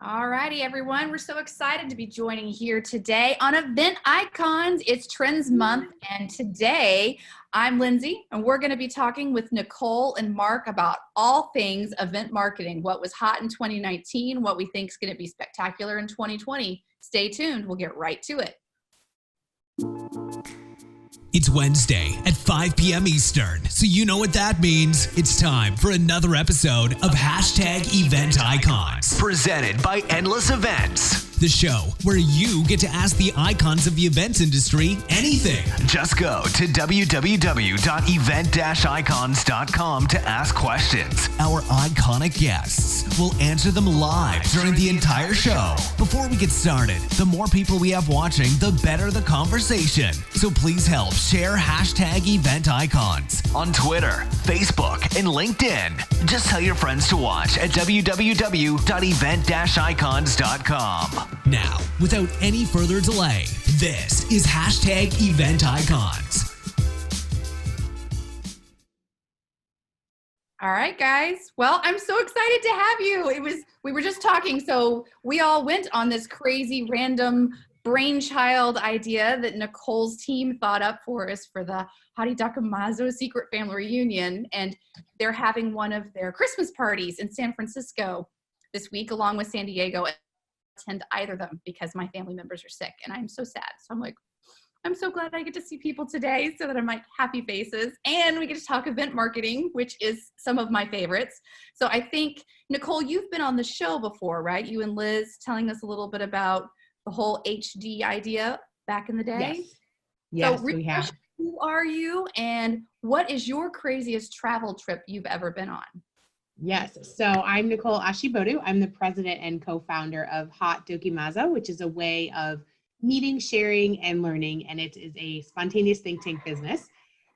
All righty, everyone. We're so excited to be joining here today on Event Icons. It's Trends Month, and today I'm Lindsay, and we're going to be talking with Nicole and Mark about all things event marketing, what was hot in 2019, what we think is going to be spectacular in 2020. Stay tuned. We'll get right to it. It's Wednesday at 5 p.m. Eastern, so you know what that means. It's time for another episode of #Event Icons. Presented by Endless Events. The show where you get to ask the icons of the events industry anything. Just go to www.event-icons.com to ask questions. Our iconic guests will answer them live during the entire show. Before we get started, the more people we have watching, the better the conversation. So please help share #Event Icons on Twitter, Facebook, and LinkedIn. Just tell your friends to watch at www.event-icons.com. Now, without any further delay, this is #Event Icons. All right, guys. Well, I'm so excited to have you. We were just talking, so we all went on this crazy random brainchild idea that Nicole's team thought up for us for the Haute Dokimazo secret family reunion, and they're having one of their Christmas parties in San Francisco this week, along with San Diego. Attend either of them because my family members are sick, and I'm so sad. So I'm like, I'm so glad I get to see people today so that I'm like happy faces, and we get to talk event marketing, which is some of my favorites. So I think, Nicole, you've been on the show before, right? You and Liz telling us a little bit about the whole HD idea back in the day. Yes, so we have. Who are you, and what is your craziest travel trip you've ever been on? Yes, so I'm Nicole Osibodu. I'm the president and co-founder of Haute Dokimazo, which is a way of meeting, sharing, and learning, and it is a spontaneous think tank business.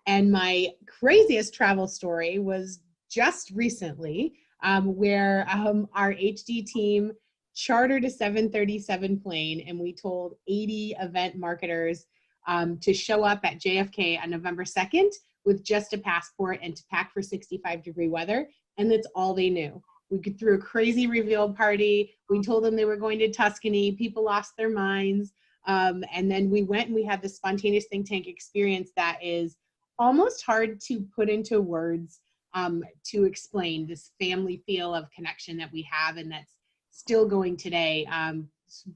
And my craziest travel story was just recently, where our HD team chartered a 737 plane, and we told 80 event marketers to show up at JFK on November 2nd with just a passport and to pack for 65-degree weather. And that's all they knew. We threw a crazy reveal party. We told them they were going to Tuscany. People lost their minds. And then we went and we had this spontaneous think tank experience that is almost hard to put into words, to explain this family feel of connection that we have, and that's still going today.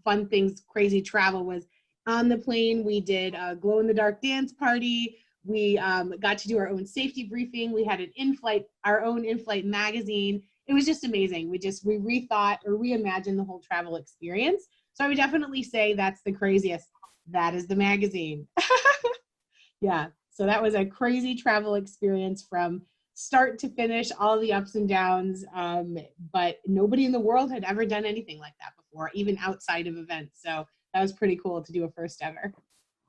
Fun things, crazy travel was on the plane. We did a glow-in-the-dark dance party. We got to do our own safety briefing. We had our own in-flight magazine. It was just amazing. We rethought or reimagined the whole travel experience. So I would definitely say that's the craziest. That is the magazine. Yeah, so that was a crazy travel experience from start to finish, all the ups and downs. But nobody in the world had ever done anything like that before, even outside of events. So that was pretty cool to do a first ever.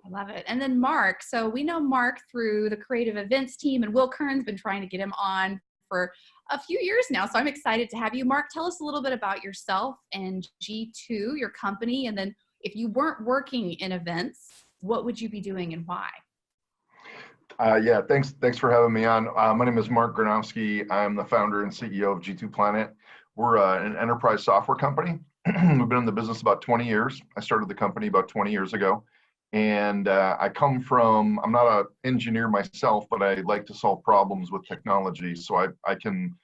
I love it. And then Mark. So we know Mark through the creative events team, and Will Kern's been trying to get him on for a few years now. So I'm excited to have you. Mark, tell us a little bit about yourself and G2, your company. And then if you weren't working in events, what would you be doing and why? Yeah, thanks for having me on. My name is Mark Granovsky. I'm the founder and CEO of G2Planet. We're an enterprise software company. We've been in the business about 20 years. I started the company about 20 years ago. And I'm not an engineer myself, but I like to solve problems with technology. So I can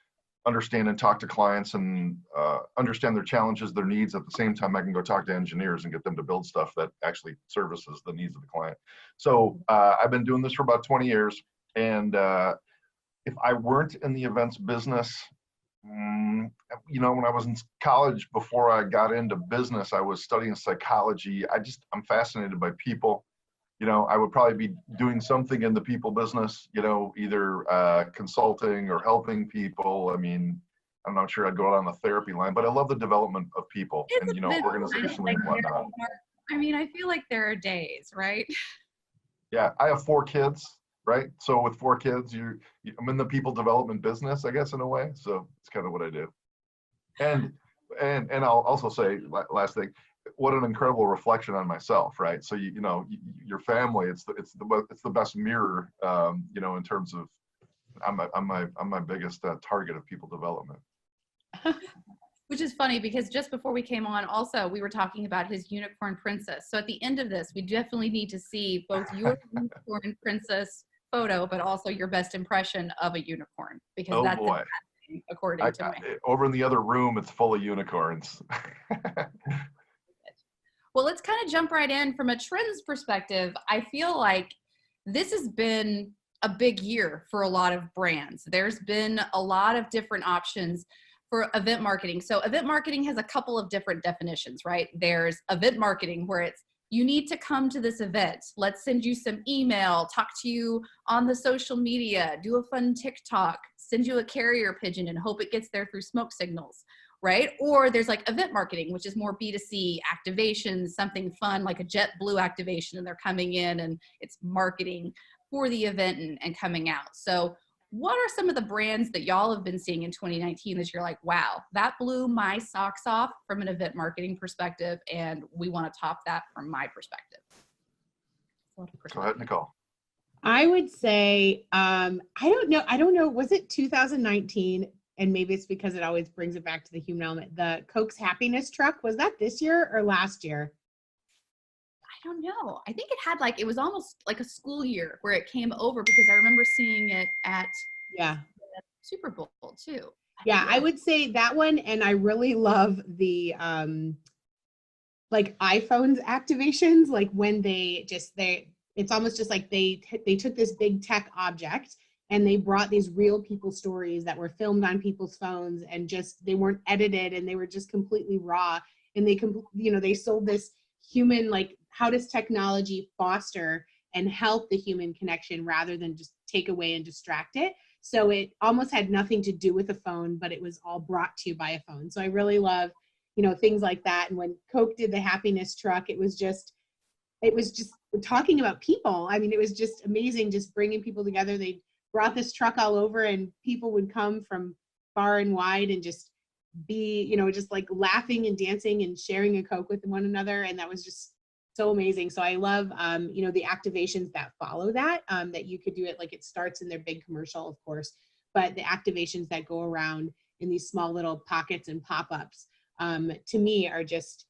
understand and talk to clients and understand their challenges, their needs. At the same time, I can go talk to engineers and get them to build stuff that actually services the needs of the client. So I've been doing this for about 20 years. And if I weren't in the events business, when I was in college, before I got into business, I was studying psychology. I'm fascinated by people. I would probably be doing something in the people business, either consulting or helping people. I mean, I'm not sure I'd go down the therapy line, but I love the development of people and, organizationally and whatnot. I mean, I feel like there are days, right? Yeah, I have 4 kids. Right. So with 4 kids, I'm in the people development business, I guess, in a way. So it's kind of what I do. And I'll also say, last thing, what an incredible reflection on myself, right? So your family, it's the best mirror, in terms of I'm my biggest target of people development. Which is funny because just before we came on, also, we were talking about his unicorn princess. So at the end of this, we definitely need to see both your unicorn princess photo, but also your best impression of a unicorn, because Oh that's boy. according to me. Over in the other room, it's full of unicorns. Well, let's kind of jump right in from a trends perspective. I feel like this has been a big year for a lot of brands. There's been a lot of different options for event marketing. So event marketing has a couple of different definitions, right? There's event marketing where it's, you need to come to this event. Let's send you some email, talk to you on the social media, do a fun TikTok, send you a carrier pigeon and hope it gets there through smoke signals, right? Or there's like event marketing, which is more B2C activations, something fun like a JetBlue activation, and they're coming in and it's marketing for the event and coming out. So what are some of the brands that y'all have been seeing in 2019 that you're like, wow, that blew my socks off from an event marketing perspective, and we want to top that from my perspective? Go ahead, Nicole. I would say, I don't know. Was it 2019? And maybe it's because it always brings it back to the human element. The Coke's happiness truck, was that this year or last year? I don't know. I think it had it was almost like a school year where it came over, because I remember seeing it at the Super Bowl too. Yeah, I would say that one. And I really love the like iPhone's activations, like when it's almost just like they took this big tech object and they brought these real people stories that were filmed on people's phones, and just, they weren't edited and they were just completely raw. And they sold this human, like, how does technology foster and help the human connection rather than just take away and distract it? So it almost had nothing to do with a phone, but it was all brought to you by a phone. So I really love, things like that. And when Coke did the happiness truck, it was just talking about people. I mean, it was just amazing, just bringing people together. They brought this truck all over and people would come from far and wide and just be, just like laughing and dancing and sharing a Coke with one another. And that was just so amazing. So I love, the activations that follow that, that you could do it, like it starts in their big commercial, of course, but the activations that go around in these small little pockets and pop-ups, to me are just,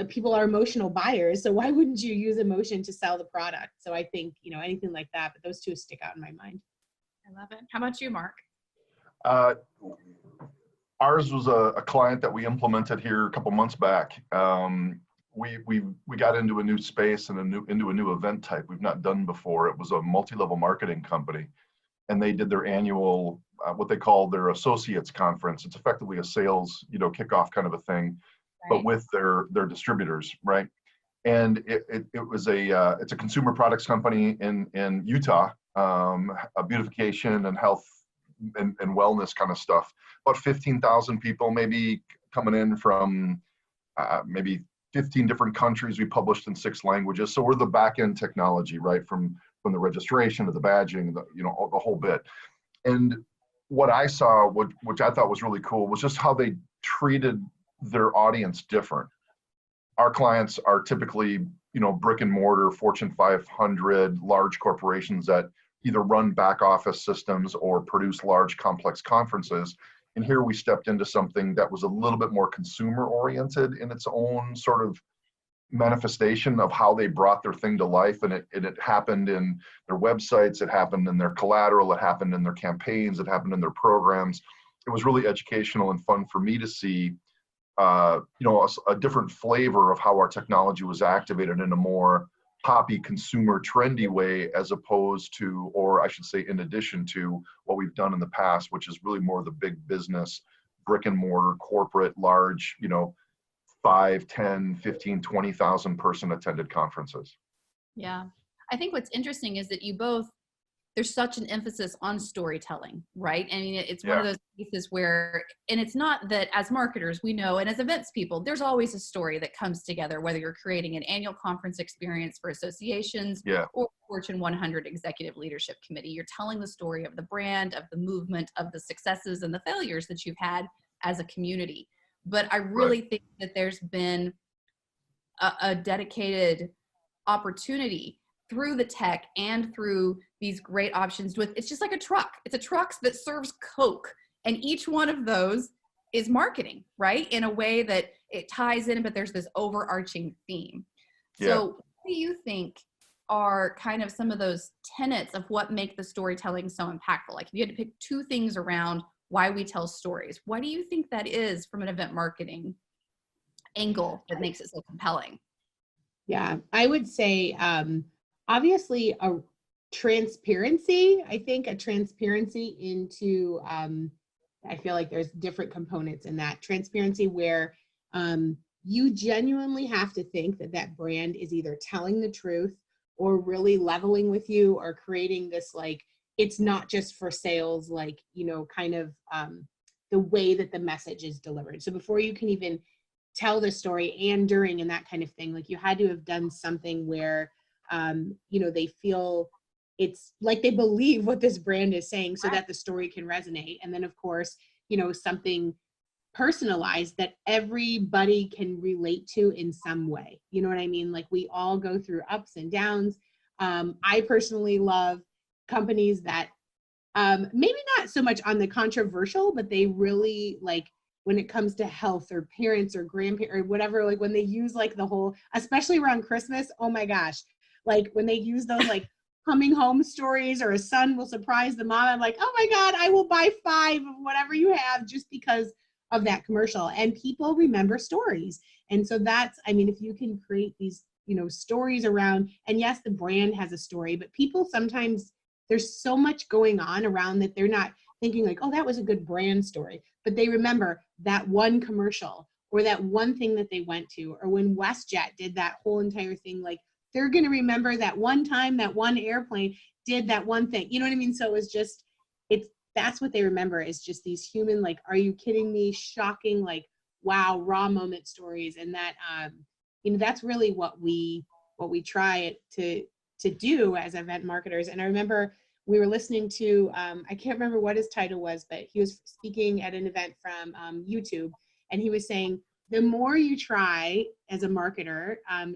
people are emotional buyers. So why wouldn't you use emotion to sell the product? So I think, anything like that, but those two stick out in my mind. I love it. How about you, Mark? Ours was a client that we implemented here a couple months back. We got into a new space and into a new event type we've not done before. It was a multi-level marketing company, and they did their annual what they call their associates conference. It's effectively a sales kickoff kind of a thing, right, but with their distributors, right? And it's a consumer products company in Utah, a beautification and health and wellness kind of stuff. About 15,000 people maybe coming in from maybe 15 different countries. We published in 6 languages. So we're the back end technology, right? From the registration to the badging, the whole bit. And what I saw, which I thought was really cool, was just how they treated their audience different. Our clients are typically, brick and mortar, Fortune 500, large corporations that either run back office systems or produce large complex conferences. And here we stepped into something that was a little bit more consumer oriented in its own sort of manifestation of how they brought their thing to life. And it happened in their websites, it happened in their collateral, it happened in their campaigns, it happened in their programs. It was really educational and fun for me to see a different flavor of how our technology was activated in a more poppy, consumer, trendy way, as opposed to, or I should say, in addition to what we've done in the past, which is really more the big business, brick and mortar, corporate, large, 5, 10, 15, 20,000 person attended conferences. Yeah. I think what's interesting is that there's such an emphasis on storytelling, right? I mean, it's one of those pieces where, and it's not that as marketers, we know, and as events people, there's always a story that comes together, whether you're creating an annual conference experience for associations or Fortune 100 Executive Leadership Committee. You're telling the story of the brand, of the movement, of the successes and the failures that you've had as a community. But I really think that there's been a dedicated opportunity through the tech and through these great options it's just like a truck. It's a truck that serves Coke. And each one of those is marketing, right? In a way that it ties in, but there's this overarching theme. So what do you think are kind of some of those tenets of what make the storytelling so impactful? Like if you had to pick two things around why we tell stories, what do you think that is from an event marketing angle that makes it so compelling? Yeah, I would say obviously a transparency. I think a transparency into, I feel like there's different components in that transparency where you genuinely have to think that that brand is either telling the truth or really leveling with you or creating this, like, it's not just for sales, like, you know, kind of the way that the message is delivered. So before you can even tell the story and during and that kind of thing, like you had to have done something where, you know, they feel it's like they believe what this brand is saying so that the story can resonate. And then of course, you know, something personalized that everybody can relate to in some way. You know what I mean? Like we all go through ups and downs. I personally love companies that maybe not so much on the controversial, but they really like when it comes to health or parents or grandparents or whatever, like when they use like the whole, especially around Christmas, oh my gosh, like when they use those like coming home stories or a son will surprise the mom, I'm like, oh my God, I will buy 5 of whatever you have just because of that commercial. And people remember stories. And so that's, I mean, if you can create these, you know, stories around, and yes, the brand has a story, but people sometimes, there's so much going on around that they're not thinking like, oh, that was a good brand story, but they remember that one commercial or that one thing that they went to, or when WestJet did that whole entire thing, like they're going to remember that one time that one airplane did that one thing. You know what I mean? So it was just, that's what they remember is just these human, like, are you kidding me? Shocking, like, wow, raw moment stories. And that, you know, that's really what we try to do as event marketers. And I remember we were listening to, I can't remember what his title was, but he was speaking at an event from YouTube. And he was saying, the more you try as a marketer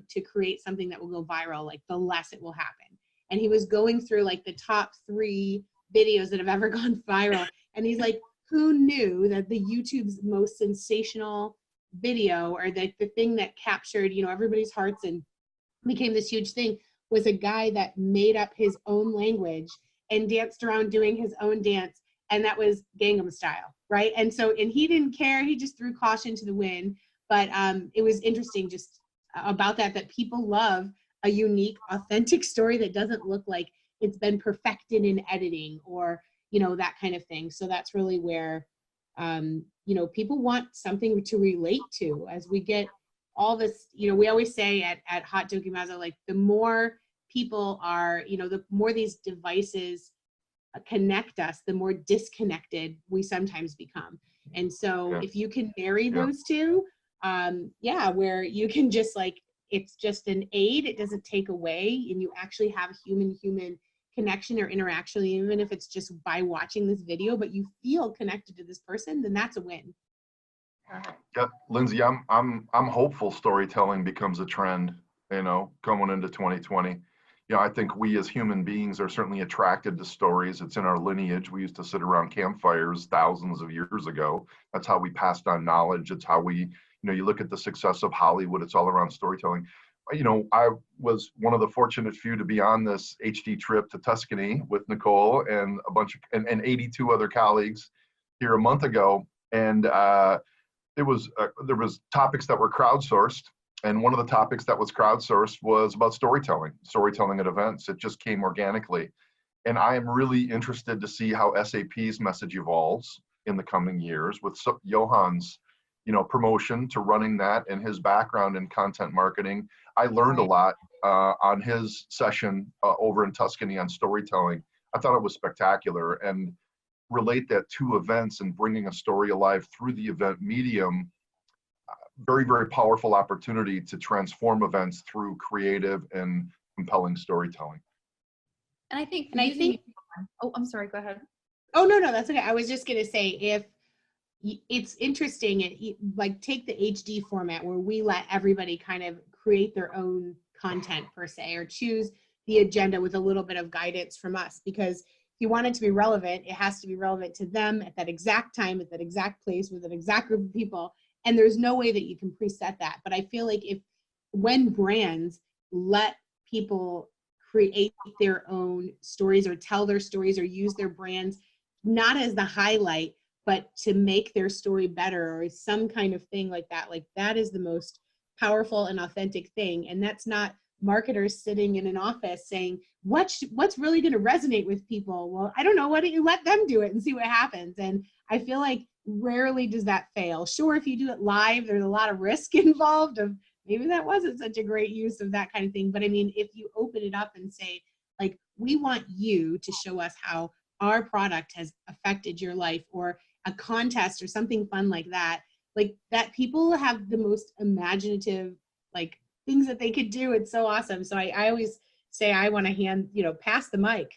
to create something that will go viral, like the less it will happen. And he was going through like the top 3 videos that have ever gone viral. And he's like, who knew that the YouTube's most sensational video, or the thing that captured, you know, everybody's hearts and became this huge thing, was a guy that made up his own language and danced around doing his own dance. And that was Gangnam Style, right? And so, and he didn't care. He just threw caution to the wind. But it was interesting just about that people love a unique, authentic story that doesn't look like it's been perfected in editing or, you know, that kind of thing. So that's really where, you know, people want something to relate to as we get all this, you know, we always say at Haute Dokimazo, like the more people are, you know, the more these devices connect us, the more disconnected we sometimes become. And so if you can marry those two, where you can just like, it's just an aid, it doesn't take away, and you actually have human connection or interaction, even if it's just by watching this video, but you feel connected to this person, then that's a win. Yeah, Lindsay, I'm hopeful storytelling becomes a trend, you know, coming into 2020. You know, I think we as human beings are certainly attracted to stories. It's in our lineage. We used to sit around campfires thousands of years ago. That's how we passed on knowledge. It's how we, you know, you look at the success of Hollywood, it's all around storytelling. You know, I was one of the fortunate few to be on this HD trip to Tuscany with Nicole and a bunch of, and 82 other colleagues here a month ago. And there was topics that were crowdsourced. And one of the topics that was crowdsourced was about storytelling at events. It just came organically. And I am really interested to see how SAP's message evolves in the coming years with Johan's, you know, promotion to running that and his background in content marketing. I learned a lot on his session over in Tuscany on storytelling. I thought it was spectacular, and relate that to events and bringing a story alive through the event medium. Very, very powerful opportunity to transform events through creative and compelling storytelling. And I think, oh, I'm sorry, go ahead. Oh, no, that's okay. I was just going to say, if it's interesting, like take the HD format where we let everybody kind of create their own content per se, or choose the agenda with a little bit of guidance from us. Because if you want it to be relevant, it has to be relevant to them at that exact time, at that exact place, with an exact group of people. And there's no way that you can preset that. But I feel like when brands let people create their own stories or tell their stories or use their brands, not as the highlight, but to make their story better or some kind of thing like that is the most powerful and authentic thing. And that's not marketers sitting in an office saying, what's really going to resonate with people? Well, I don't know. Why don't you let them do it and see what happens? And I feel like rarely does that fail. Sure, if you do it live, there's a lot of risk involved of maybe that wasn't such a great use of that kind of thing. But I mean, if you open it up and say, like, we want you to show us how our product has affected your life, or a contest or something fun like that people have the most imaginative, like, things that they could do. It's so awesome. So I always say I want to pass the mic.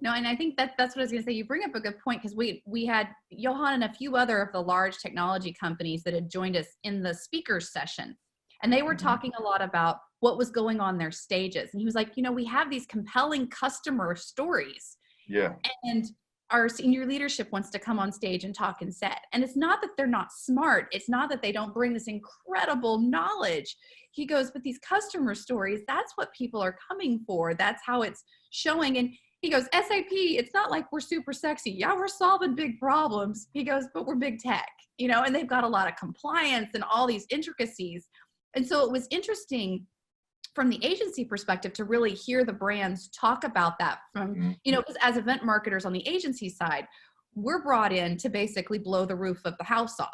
No, and I think that's what I was going to say. You bring up a good point, because we had Johan and a few other of the large technology companies that had joined us in the speakers session. And they were talking a lot about what was going on their stages. And he was like, we have these compelling customer stories. Yeah. And our senior leadership wants to come on stage and talk and set. And it's not that they're not smart. It's not that they don't bring this incredible knowledge. He goes, but these customer stories, that's what people are coming for. That's how it's showing. And he goes, SAP, it's not like we're super sexy. Yeah, we're solving big problems. He goes, but we're big tech, and they've got a lot of compliance and all these intricacies. And so it was interesting from the agency perspective to really hear the brands talk about that from, because as event marketers on the agency side, we're brought in to basically blow the roof of the house off.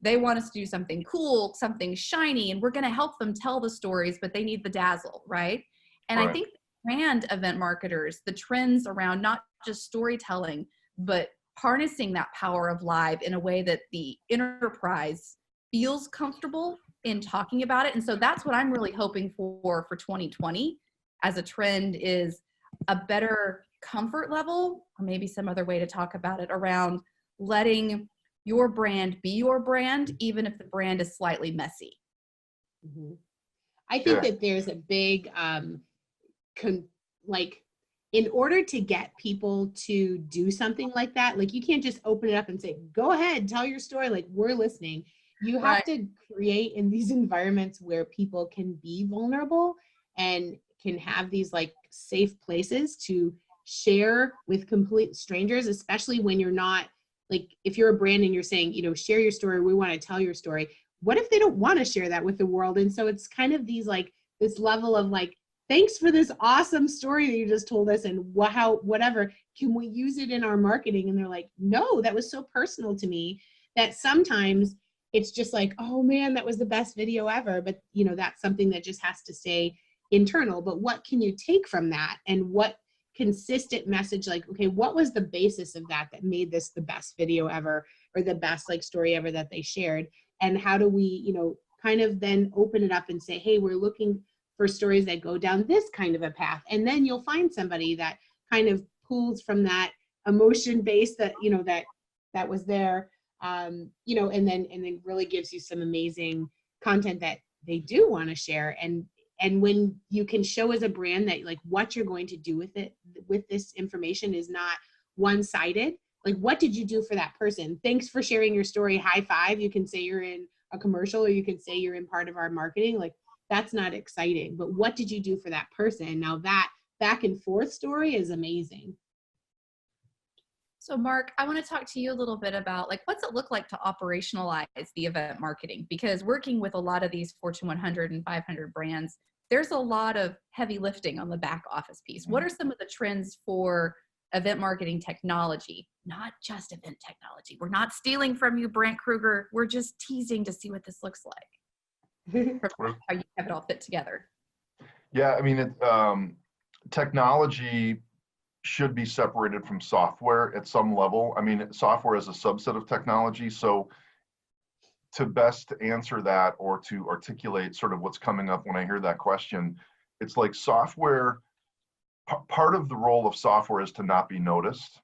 They want us to do something cool, something shiny, and we're going to help them tell the stories, but they need the dazzle, right? And I think brand event marketers, the trends around not just storytelling, but harnessing that power of live in a way that the enterprise feels comfortable in talking about it. And so that's what I'm really hoping for 2020 as a trend, is a better comfort level, or maybe some other way to talk about it, around letting your brand be your brand, even if the brand is slightly messy. Mm-hmm. I think that there's a big, in order to get people to do something like that, like, you can't just open it up and say, go ahead, tell your story, like, we're listening. You have to create in these environments where people can be vulnerable and can have these like safe places to share with complete strangers, especially when you're not, like, if you're a brand and you're saying, share your story, we want to tell your story. What if they don't want to share that with the world? And so it's kind of these, like, this level of like, thanks for this awesome story that you just told us, and whatever, can we use it in our marketing? And they're like, no, that was so personal to me that sometimes it's just like, oh man, that was the best video ever. But that's something that just has to stay internal. But what can you take from that? And what consistent message, like, okay, what was the basis of that made this the best video ever, or the best like story ever that they shared? And how do we, kind of then open it up and say, hey, we're looking for stories that go down this kind of a path. And then you'll find somebody that kind of pulls from that emotion base that, that was there. And then really gives you some amazing content that they do want to share. And when you can show as a brand that, like, what you're going to do with it, with this information, is not one-sided. Like, what did you do for that person? Thanks for sharing your story. High five. You can say you're in a commercial, or you can say you're in part of our marketing. Like, that's not exciting, but what did you do for that person? Now that back and forth story is amazing. So Mark, I want to talk to you a little bit about, like, what's it look like to operationalize the event marketing? Because working with a lot of these Fortune 100 and 500 brands, there's a lot of heavy lifting on the back office piece. What are some of the trends for event marketing technology? Not just event technology. We're not stealing from you, Brent Kruger. We're just teasing to see what this looks like. How you have it all fit together. Yeah, I mean, technology should be separated from software at some level. I mean, software is a subset of technology. So to best answer that, or to articulate sort of what's coming up when I hear that question, it's like software, part of the role of software is to not be noticed,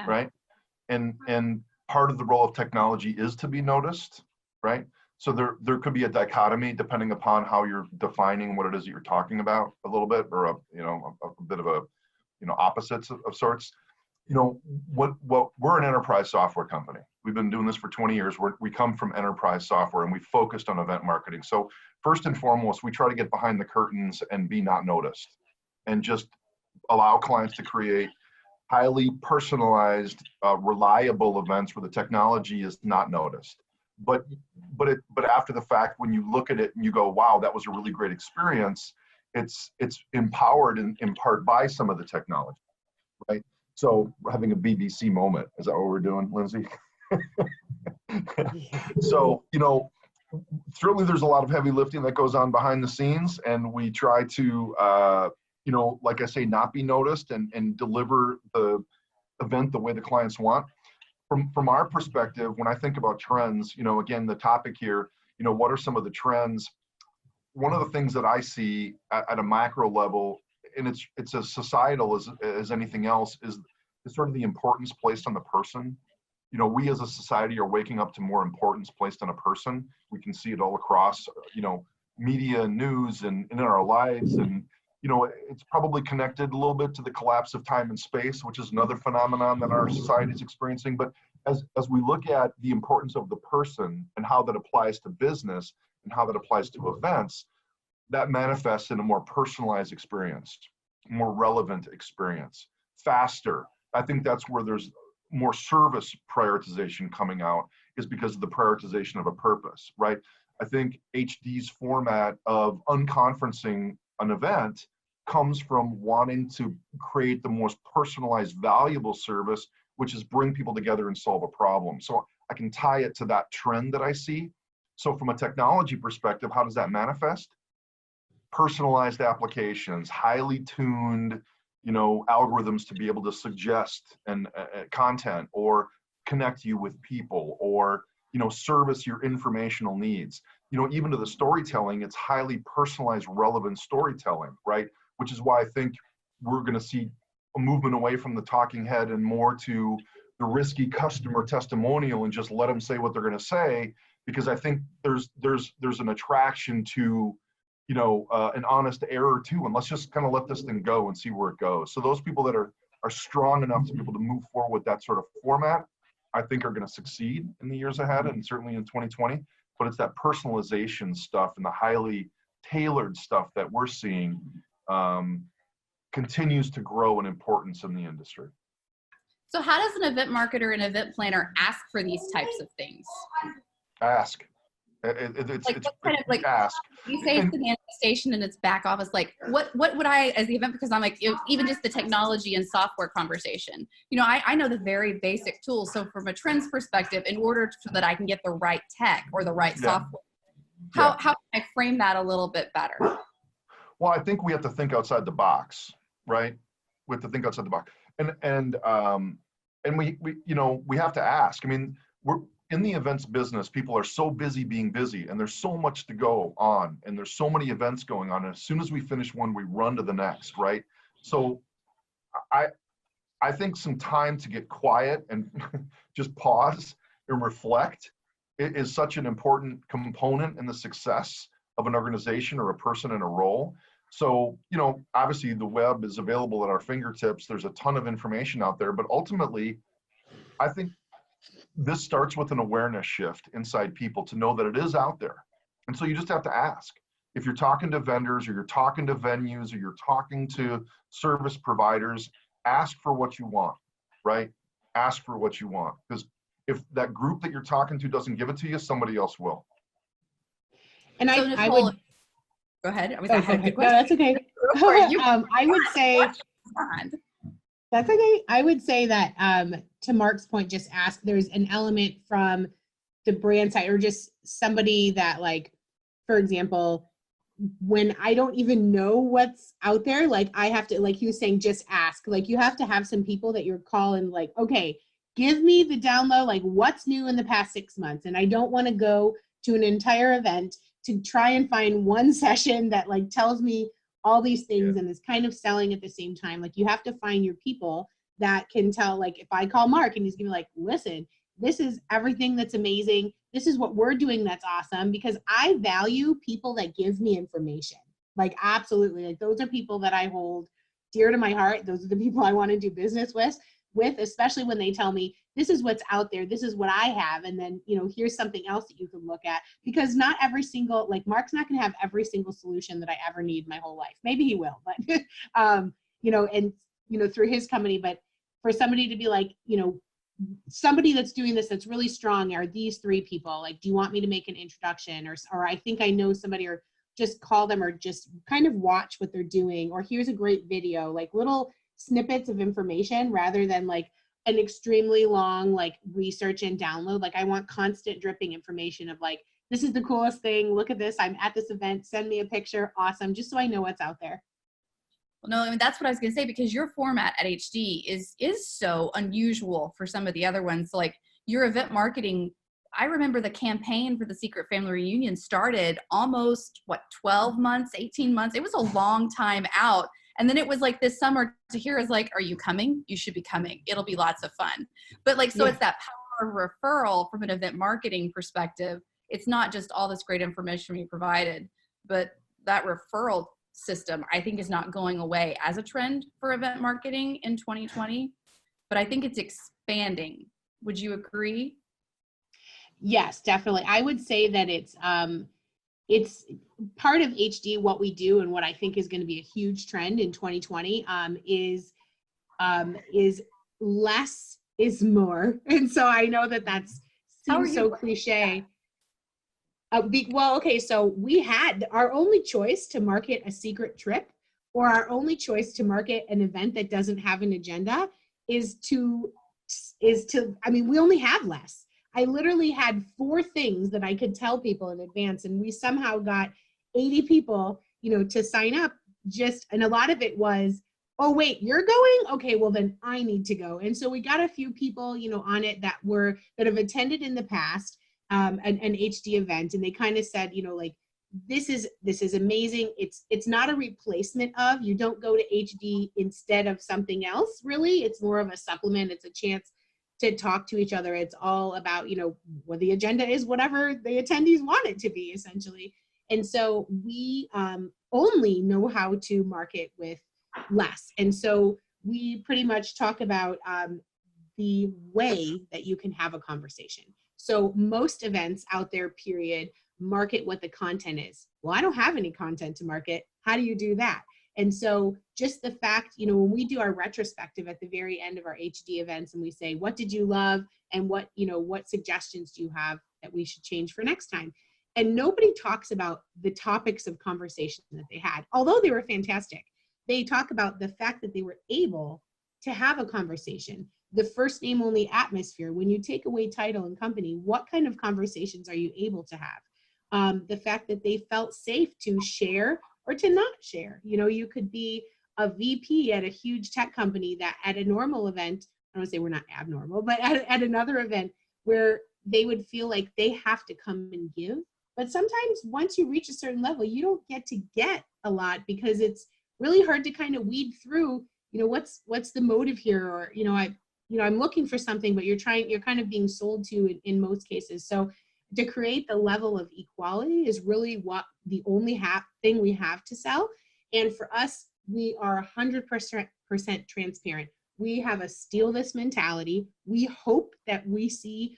right? And part of the role of technology is to be noticed, right? So there could be a dichotomy depending upon how you're defining what it is that you're talking about a little bit, or a bit of a opposites of sorts. What we're an enterprise software company. We've been doing this for 20 years. We come from enterprise software, and we focused on event marketing. So first and foremost, we try to get behind the curtains and be not noticed, and just allow clients to create highly personalized, reliable events where the technology is not noticed. But after the fact, when you look at it and you go, wow, that was a really great experience, it's empowered in part by some of the technology, right? So we're having a BBC moment. Is that what we're doing, Lindsay? So, certainly there's a lot of heavy lifting that goes on behind the scenes, and we try to, like I say, not be noticed and deliver the event the way the clients want. From our perspective, when I think about trends, again, the topic here, what are some of the trends? One of the things that I see at a macro level, and it's as societal as anything else, is sort of the importance placed on the person. We as a society are waking up to more importance placed on a person. We can see it all across, media and news and in our lives. And, it's probably connected a little bit to the collapse of time and space, which is another phenomenon that our society is experiencing. But as we look at the importance of the person and how that applies to business and how that applies to events, that manifests in a more personalized experience, more relevant experience, faster. I think that's where there's more service prioritization coming out, is because of the prioritization of a purpose, right? I think HD's format of unconferencing an event comes from wanting to create the most personalized, valuable service, which is bring people together and solve a problem. So I can tie it to that trend that I see. So from a technology perspective, how does that manifest? Personalized applications, highly tuned, algorithms to be able to suggest and content, or connect you with people, or service your informational needs. Even to the storytelling, it's highly personalized, relevant storytelling, right? Which is why I think we're going to see a movement away from the talking head and more to the risky customer testimonial, and just let them say what they're going to say, because I think there's an attraction to an honest error too, and let's just kind of let this thing go and see where it goes. So those people that are strong enough to be able to move forward with that sort of format, I think are going to succeed in the years ahead, and certainly in 2020. But it's that personalization stuff and the highly tailored stuff that we're seeing continues to grow in importance in the industry. So how does an event marketer and event planner ask for these types of things? Ask. It's kind of ask. You say it's the manifestation and it's back office. Like what would I, as the event, because I'm like, even just the technology and software conversation, I know the very basic tools. So from a trends perspective, in order so that I can get the right tech or the right software, how can I frame that a little bit better? Well, I think we have to think outside the box, right? We have to think outside the box, and we have to ask. I mean, we're in the events business. People are so busy being busy, and there's so much to go on, and there's so many events going on. And as soon as we finish one, we run to the next, right? So I think some time to get quiet and just pause and reflect is such an important component in the success of an organization or a person in a role. So, obviously the web is available at our fingertips. There's a ton of information out there, but ultimately, I think this starts with an awareness shift inside people to know that it is out there. And so you just have to ask. If you're talking to vendors, or you're talking to venues, or you're talking to service providers, ask for what you want, right? Ask for what you want. Because if that group that you're talking to doesn't give it to you, somebody else will. And so I Nicole, would go ahead. No, that's okay. I would say that's okay. I would say that to Mark's point, just ask. There's an element from the brand side, or just somebody that, like, for example, when I don't even know what's out there, like I have to, like he was saying, just ask. Like you have to have some people that you're calling, like, okay, give me the download, like what's new in the past 6 months. And I don't want to go to an entire event to try and find one session that like tells me all these things and is kind of selling at the same time. Like you have to find your people that can tell, like if I call Mark and he's gonna be like, listen, this is everything that's amazing. This is what we're doing that's awesome, because I value people that give me information. Like absolutely, like those are people that I hold dear to my heart. Those are the people I want to do business with, especially when they tell me this is what's out there, this is what I have, and then, you know, here's something else that you can look at, because not every single, like Mark's not going to have every single solution that I ever need my whole life. Maybe he will, but you know, and you know, through his company. But for somebody to be like, you know, somebody that's doing this that's really strong are these 3 people, like, do you want me to make an introduction, or I think I know somebody, or just call them, or just kind of watch what they're doing, or here's a great video, like little snippets of information rather than like an extremely long like research and download. Like, I want constant dripping information of like, this is the coolest thing, look at this, I'm at this event, send me a picture, awesome, just so I know what's out there. Well, no, I mean, that's what I was going to say, because your format at HD is so unusual for some of the other ones. Like your event marketing, I remember the campaign for the Secret Family Reunion started almost 12 months, 18 months. It was a long time out. And then it was like this summer to hear is like, are you coming? You should be coming. It'll be lots of fun. But like, so It's that power of referral from an event marketing perspective. It's not just all this great information we provided, but that referral system, I think, is not going away as a trend for event marketing in 2020, but I think it's expanding. Would you agree? Yes, definitely. I would say that it's part of HD. What we do, and what I think is going to be a huge trend in 2020, is less is more. And so I know that seems so cliche. Well, okay, so we had our only choice to market a secret trip, or our only choice to market an event that doesn't have an agenda is to, I mean, we only have less. I literally had 4 things that I could tell people in advance, and we somehow got 80 people, you know, to sign up and a lot of it was, oh, wait, you're going? Okay, well then I need to go. And so we got a few people, you know, on it that have attended in the past, an HD event, and they kind of said, you know, like, this is amazing. It's not a replacement of, you don't go to HD instead of something else, really. It's more of a supplement. It's a chance to talk to each other. It's all about, you know, what the agenda is, whatever the attendees want it to be, essentially. And so we only know how to market with less. And so we pretty much talk about the way that you can have a conversation. So most events out there, period, market what the content is. Well, I don't have any content to market. How do you do that? And so just the fact, you know, when we do our retrospective at the very end of our HD events, and we say, what did you love? And what suggestions do you have that we should change for next time? And nobody talks about the topics of conversation that they had, although they were fantastic. They talk about the fact that they were able to have a conversation. The first name only atmosphere, when you take away title and company, what kind of conversations are you able to have? The fact that they felt safe to share or to not share. You know, you could be a VP at a huge tech company that at a normal event, I don't want to say we're not abnormal, but at another event where they would feel like they have to come and give. But sometimes once you reach a certain level, you don't get a lot, because it's really hard to kind of weed through, you know, what's the motive here? Or, I'm looking for something, but you're kind of being sold to in most cases. So to create the level of equality is really what the only thing we have to sell. And for us, we are 100% transparent. We have a steal this mentality. We hope that we see,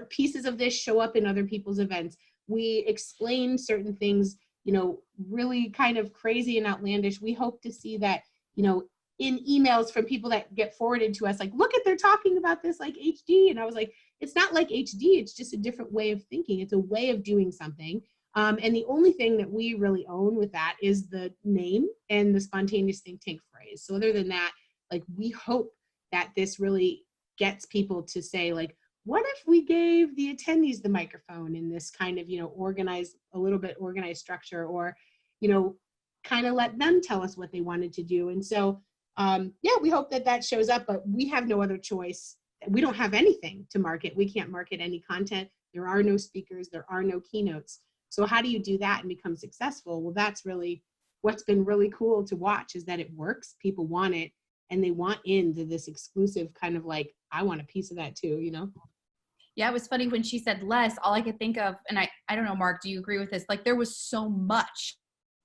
pieces of this show up in other people's events. We explain certain things, you know, really kind of crazy and outlandish. We hope to see that, you know, in emails from people that get forwarded to us, like, look at, they're talking about this like HD. And I was like, it's not like HD, it's just a different way of thinking. It's a way of doing something. And the only thing that we really own with that is the name and the spontaneous think tank phrase. So other than that, like, we hope that this really gets people to say, like, what if we gave the attendees the microphone in this kind of, you know, a little bit organized structure, or, you know, kind of let them tell us what they wanted to do. And so, we hope that shows up, but we have no other choice. We don't have anything to market. We can't market any content. There are no speakers. There are no keynotes. So how do you do that and become successful? Well, that's really what's been really cool to watch, is that it works. People want it, and they want into this exclusive kind of like, I want a piece of that too, you know? Yeah, it was funny when she said less, all I could think of, and I don't know, Mark, do you agree with this? Like, there was so much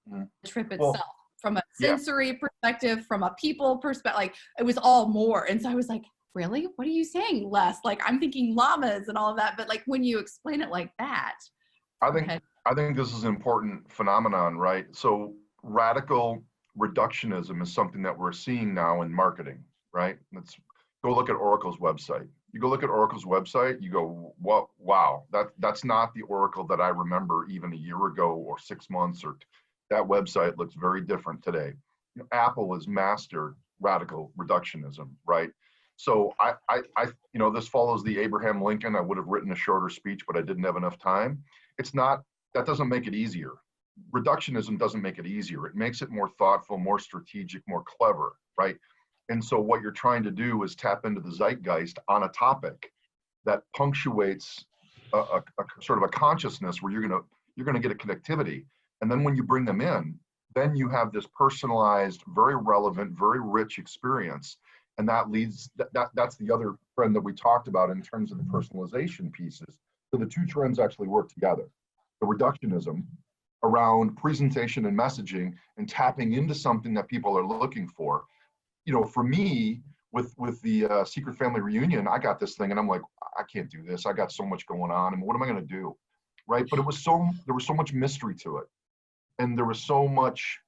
the trip itself. from a Yeah. sensory perspective, from a people perspective, like it was all more. And so I was like, really? What are you saying, Les? Like I'm thinking llamas and all of that, but like when you explain it like that. I think this is an important phenomenon, right? So radical reductionism is something that we're seeing now in marketing, right? Let's go look at Oracle's website. You go look at Oracle's website, you go, what? Wow, that's not the Oracle that I remember even a year ago or 6 months, or that website looks very different today. You know, Apple has mastered radical reductionism, right? So you know, this follows the Abraham Lincoln. I would have written a shorter speech, but I didn't have enough time. It's not, that doesn't make it easier. Reductionism doesn't make it easier. It makes it more thoughtful, more strategic, more clever, right? And so what you're trying to do is tap into the zeitgeist on a topic that punctuates a sort of a consciousness where you're gonna get a connectivity. And then when you bring them in, then you have this personalized, very relevant, very rich experience. And that leads, that's the other trend that we talked about in terms of the personalization pieces. So the two trends actually work together. The reductionism around presentation and messaging and tapping into something that people are looking for. You know, for me, with the Secret Family Reunion, I got this thing and I'm like, I can't do this. I got so much going on, and what am I going to do, right? But there was so much mystery to it, and there was so much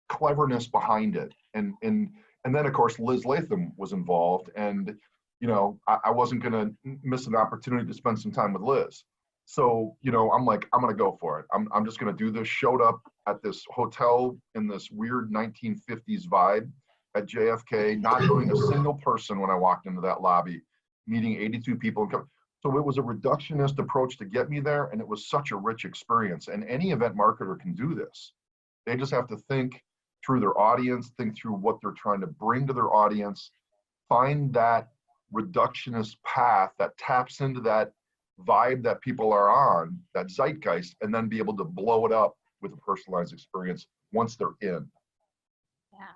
cleverness behind it, and then of course Liz Latham was involved, and you know, I wasn't going to miss an opportunity to spend some time with Liz. So, you know, I'm like, I'm going to go for it. I'm just going to do this. Showed up at this hotel in this weird 1950s vibe at JFK, not knowing a single person when I walked into that lobby, meeting 82 people. So it was a reductionist approach to get me there, and it was such a rich experience. And any event marketer can do this. They just have to think through their audience, think through what they're trying to bring to their audience, find that reductionist path that taps into that vibe that people are on, that zeitgeist, and then be able to blow it up with a personalized experience once they're in. Yeah.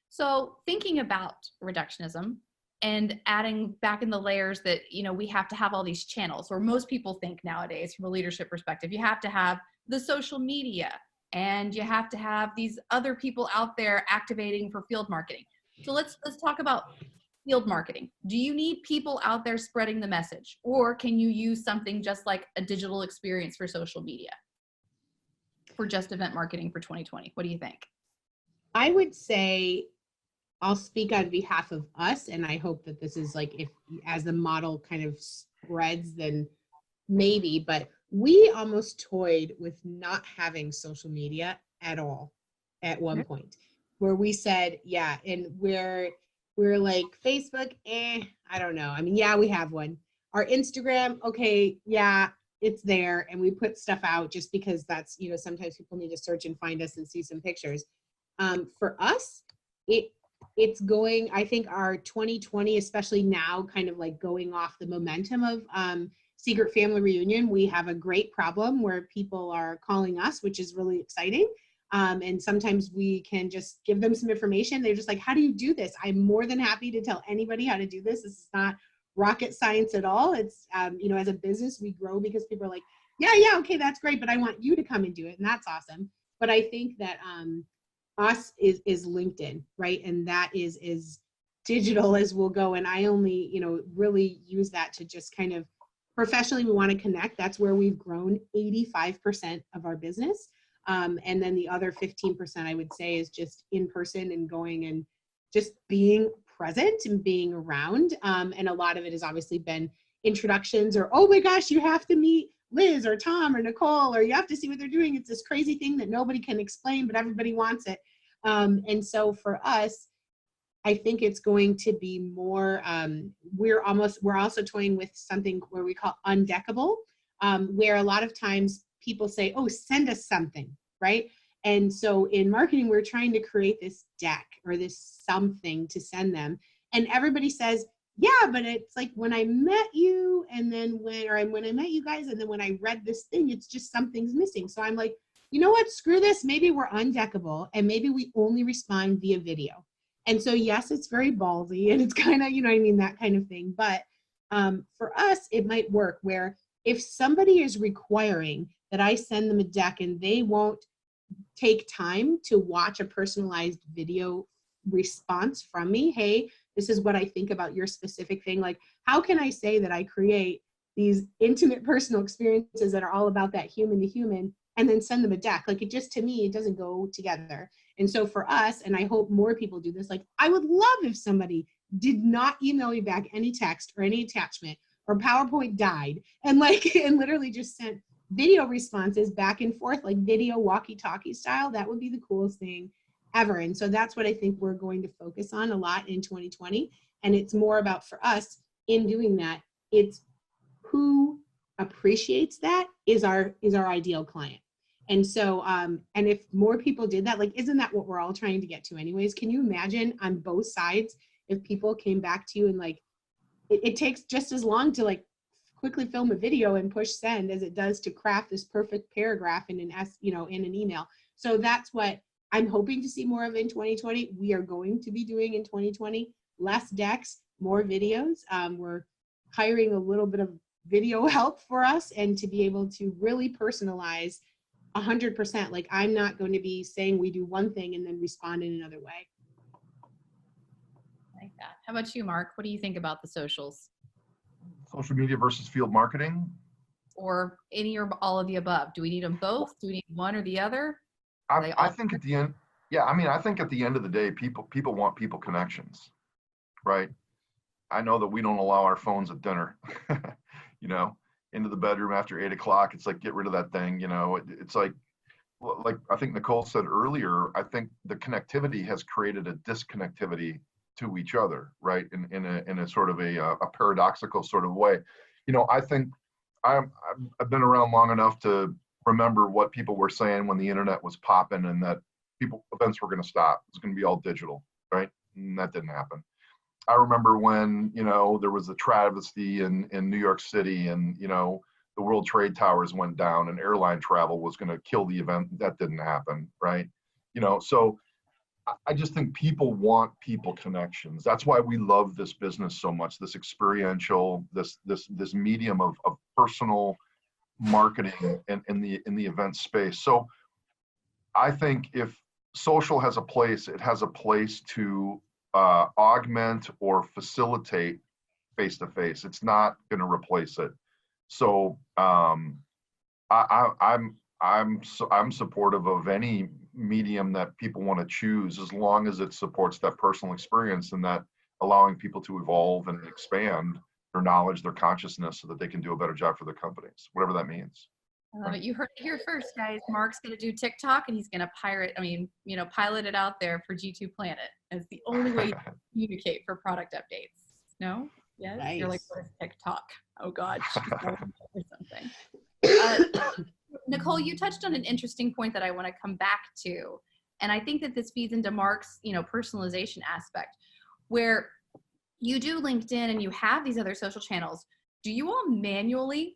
So thinking about reductionism and adding back in the layers that, you know, we have to have all these channels, or most people think nowadays from a leadership perspective, you have to have the social media and you have to have these other people out there activating for field marketing. So let's talk about field marketing. Do you need people out there spreading the message, or can you use something just like a digital experience for social media for just event marketing for 2020? What do you think? I would say, I'll speak on behalf of us, and I hope that this is like, if as the model kind of spreads, then maybe, but we almost toyed with not having social media at all at one point, where we said, yeah, and we're like, Facebook, I don't know. I mean, yeah, we have one. Our Instagram, okay, yeah, it's there. And we put stuff out just because that's, you know, sometimes people need to search and find us and see some pictures. For us, it's going, I think our 2020, especially now, kind of like going off the momentum of Secret Family Reunion, we have a great problem where people are calling us, which is really exciting. And sometimes we can just give them some information. They're just like, how do you do this? I'm more than happy to tell anybody how to do this. This is not rocket science at all. It's, you know, as a business, we grow because people are like, yeah, okay, that's great, but I want you to come and do it. And that's awesome. But I think that us is LinkedIn, right? And that is as digital as we'll go. And I only, you know, really use that to just kind of professionally, we want to connect. That's where we've grown 85% of our business. And then the other 15%, I would say, is just in person and going and just being present and being around. And a lot of it has obviously been introductions, or, oh my gosh, you have to meet Liz or Tom or Nicole, or you have to see what they're doing. It's this crazy thing that nobody can explain, but everybody wants it. And so for us, I think it's going to be more, we're also toying with something where we call undeckable, where a lot of times people say, oh, send us something, right? And so in marketing, we're trying to create this deck or this something to send them. And everybody says, yeah, but it's like when I met you, and then when I met you guys, and then when I read this thing, it's just something's missing. So I'm like, you know what, screw this. Maybe we're undeckable, and maybe we only respond via video. And so, yes, it's very ballsy, and it's kind of, you know what I mean, that kind of thing. But for us, it might work where if somebody is requiring that I send them a deck and they won't take time to watch a personalized video response from me. Hey, this is what I think about your specific thing. Like, how can I say that I create these intimate personal experiences that are all about that human to human, and then send them a deck? Like, it just, to me, it doesn't go together. And so for us, and I hope more people do this, like, I would love if somebody did not email me back any text or any attachment, or PowerPoint died, and like, and literally just sent video responses back and forth, like video walkie-talkie style. That would be the coolest thing ever. And so that's what I think we're going to focus on a lot in 2020. And it's more about, for us, in doing that, it's who appreciates that is our ideal client. And so, and if more people did that, like, isn't that what we're all trying to get to anyways? Can you imagine on both sides if people came back to you and like, it takes just as long to like quickly film a video and push send as it does to craft this perfect paragraph in an in an email. So that's what I'm hoping to see more of in 2020. We are going to be doing in 2020, less decks, more videos. We're hiring a little bit of video help for us, and to be able to really personalize 100%. Like, I'm not going to be saying we do one thing and then respond in another way. I like that. How about you, Mark? What do you think about the socials? Social media versus field marketing? Or any or all of the above? Do we need them both? Do we need one or the other? I think at the end, yeah, I mean, I think at the end of the day, people want people connections, right? I know that we don't allow our phones at dinner, into the bedroom after 8 o'clock. It's like, get rid of that thing. It's like I think Nicole said earlier, I think the connectivity has created a disconnectivity to each other, right? In a sort of a paradoxical sort of way. I think I've been around long enough to remember what people were saying when the internet was popping, and that events were going to stop. It's going to be all digital, right? And that didn't happen. I remember when, there was a travesty in New York City, and, the World Trade Towers went down and airline travel was going to kill the event. That didn't happen, right? So I just think people want people connections. That's why we love this business so much, this experiential, this medium of personal marketing in the event space. So I think if social has a place, it has a place to augment or facilitate face-to-face. It's not going to replace it. So I'm supportive of any medium that people want to choose, as long as it supports that personal experience and that allowing people to evolve and expand their knowledge, their consciousness, so that they can do a better job for their companies, whatever that means. I love it. You heard it here first, guys. Mark's going to do TikTok, and he's going to pilot it out there for G2Planet as the only way to communicate for product updates. No? Yes? Nice. You're like, what is TikTok? Oh, God. Or something. Nicole, you touched on an interesting point that I want to come back to. And I think that this feeds into Mark's, personalization aspect, where you do LinkedIn and you have these other social channels. Do you all manually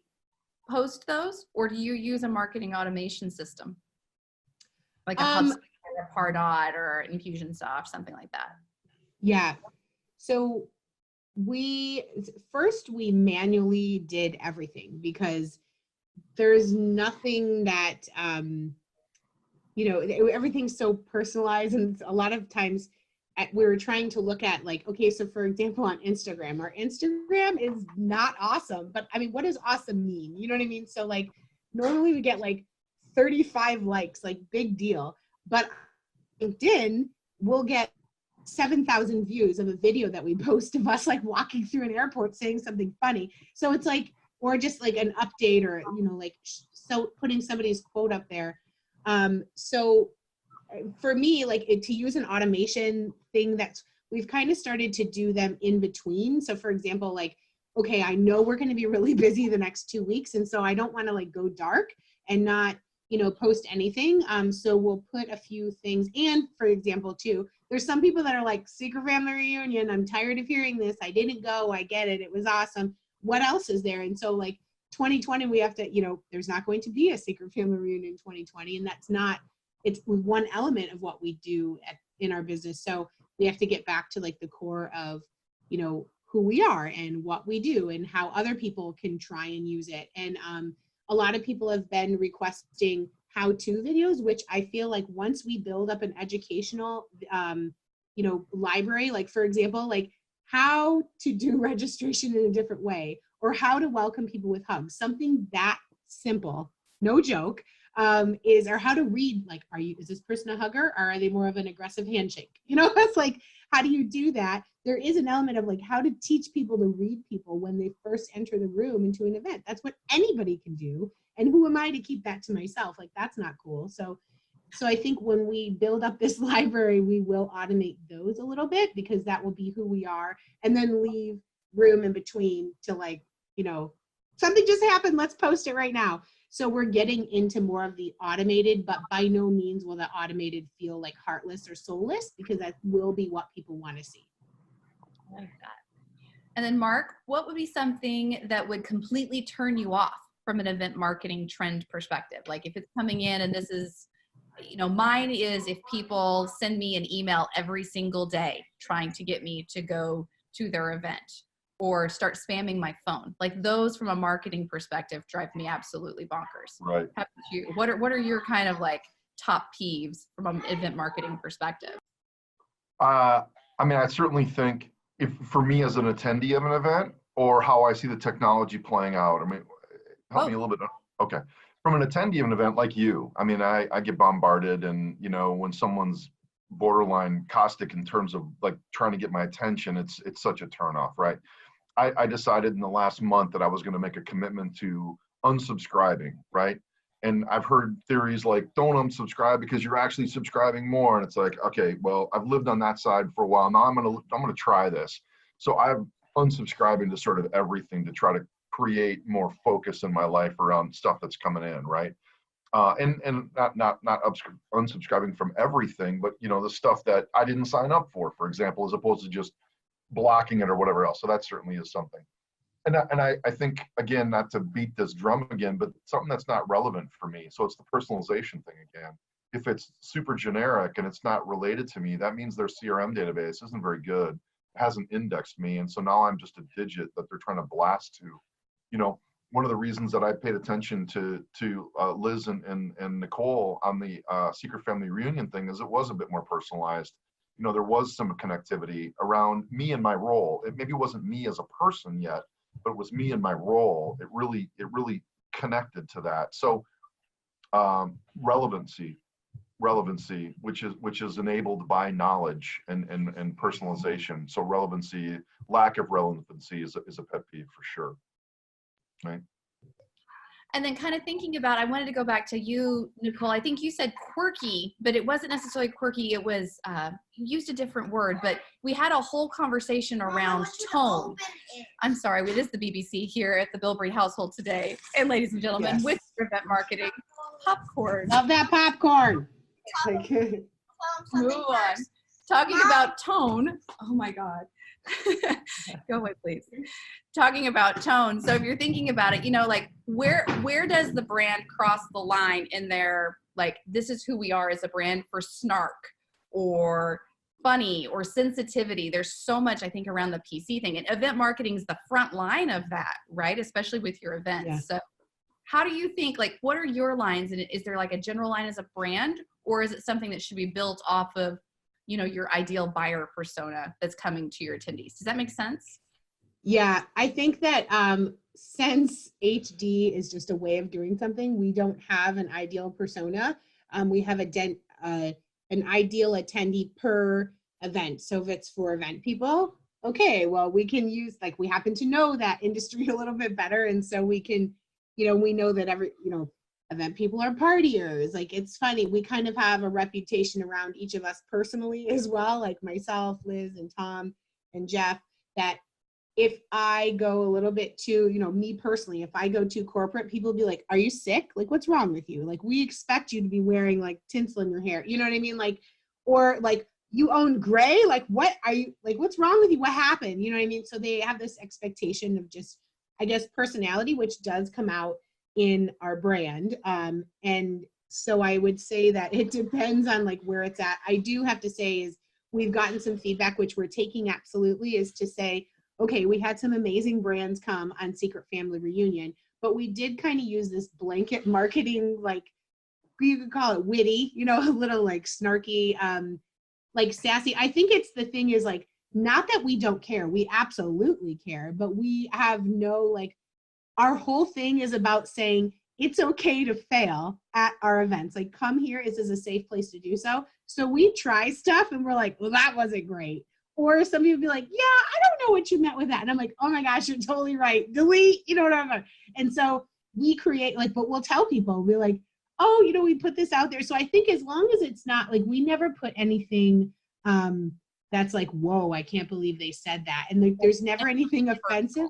post those, or do you use a marketing automation system? Like a HubSpot or Pardot or Infusionsoft, something like that? Yeah. So we manually did everything, because there's nothing that, everything's so personalized, and a lot of times we were trying to look at, like, okay, so for example, on Instagram, our Instagram is not awesome, but I mean, what does awesome mean? You know what I mean? So like, normally we get like 35 likes, like big deal, but LinkedIn will get 7,000 views of a video that we post of us like walking through an airport saying something funny. So it's like, or just like an update, or, so putting somebody's quote up there. So for me, like to use an automation thing, we've kind of started to do them in between. So for example, like, okay, I know we're going to be really busy the next 2 weeks, and so I don't want to like go dark and not, post anything. So we'll put a few things. And for example, too, there's some people that are like, secret family reunion, I'm tired of hearing this. I didn't go. I get it. It was awesome. What else is there? And so like 2020, we have to, there's not going to be a secret family reunion in 2020. And it's one element of what we do in our business. So we have to get back to like the core of, who we are and what we do and how other people can try and use it. And a lot of people have been requesting how-to videos, which I feel like once we build up an educational, library, like for example, like how to do registration in a different way, or how to welcome people with hugs, something that simple, no joke, or how to read, like, is this person a hugger, or are they more of an aggressive handshake? It's like, how do you do that? There is an element of like how to teach people to read people when they first enter the room into an event. That's what anybody can do. And who am I to keep that to myself? Like, that's not cool. So I think when we build up this library, we will automate those a little bit, because that will be who we are, and then leave room in between to like, something just happened, let's post it right now. So we're getting into more of the automated, but by no means will the automated feel like heartless or soulless, because that will be what people want to see. I like that. And then Mark, what would be something that would completely turn you off from an event marketing trend perspective? Like if it's coming in and this is, mine is if people send me an email every single day trying to get me to go to their event, or start spamming my phone. Like those from a marketing perspective drive me absolutely bonkers. Right. How about you? What are your kind of like top peeves from an event marketing perspective? I certainly think for me as an attendee of an event, or how I see the technology playing out, help me a little bit. Okay. From an attendee of an event like you, I get bombarded, and when someone's borderline caustic in terms of like trying to get my attention, it's such a turnoff, right? I decided in the last month that I was going to make a commitment to unsubscribing, right? And I've heard theories like, don't unsubscribe because you're actually subscribing more. And it's like, okay, well, I've lived on that side for a while. Now I'm gonna try this. So I'm unsubscribing to sort of everything to try to create more focus in my life around stuff that's coming in, right? And not unsubscribing from everything, but the stuff that I didn't sign up for example, as opposed to just blocking it or whatever else. So that certainly is something. And I think, again, not to beat this drum again, but something that's not relevant for me. So it's the personalization thing again. If it's super generic and it's not related to me, that means their CRM database isn't very good. It hasn't indexed me. And so now I'm just a digit that they're trying to blast to. One of the reasons that I paid attention to Liz and Nicole on the Secret Family Reunion thing is it was a bit more personalized. There was some connectivity around me and my role. It maybe wasn't me as a person yet, but it was me and my role. It really connected to that. So relevancy, which is enabled by knowledge and personalization. So relevancy, lack of relevancy is a pet peeve for sure. Right. And then kind of thinking about, I wanted to go back to you, Nicole. I think you said quirky, but it wasn't necessarily quirky. It was, you used a different word, but we had a whole conversation around tone. I'm sorry, it is the BBC here at the Bilbrey household today. And ladies and gentlemen, Yes. with event marketing, popcorn. Love that popcorn. Move on. Talking about tone. Oh my God. Go away, please. Talking about tone. So if you're thinking about it, like where does the brand cross the line in their, like, this is who we are as a brand for snark or funny or sensitivity? There's so much, I think, around the PC thing, and event marketing is the front line of that, right? Especially with your events. Yeah. So how do you think, like, what are your lines? And is there like a general line as a brand, or is it something that should be built off of your ideal buyer persona that's coming to your attendees? Does that make sense? Yeah, I think that since HD is just a way of doing something, we don't have an ideal persona. We have an ideal attendee per event. So if it's for event people, okay, well, we can use, like, we happen to know that industry a little bit better. And so we can, we know that event people are partiers. Like, it's funny, we kind of have a reputation around each of us personally as well, like myself, Liz, and Tom, and Jeff, that if I go a little bit too, me personally, if I go too corporate, people will be like, are you sick? Like, what's wrong with you? Like, we expect you to be wearing like tinsel in your hair. You know what I mean? Like, or like, you own gray? Like, what are you, like, what's wrong with you? What happened? You know what I mean? So they have this expectation of just, I guess, personality, which does come out in our brand. And so I would say that it depends on like where it's at. I do have to say is we've gotten some feedback, which we're taking absolutely, is to say, okay, we had some amazing brands come on Secret Family Reunion, but we did kind of use this blanket marketing like you could call it witty, you know, a little like snarky, like sassy. I think it's the thing is like, not that we don't care. We absolutely care, but we have no, like, our whole thing is about saying it's okay to fail at our events. Like, come here, this is a safe place to do so. So we try stuff and we're like, well, that wasn't great. Or some people be like, yeah, I don't know what you meant with that. And I'm like, oh my gosh, you're totally right. Delete, you know what I mean? And so we create, like, but we'll tell people, we're like, oh, you know, we put this out there. So I think as long as it's not like, we never put anything that's like, whoa, I can't believe they said that. And like, there's never anything offensive.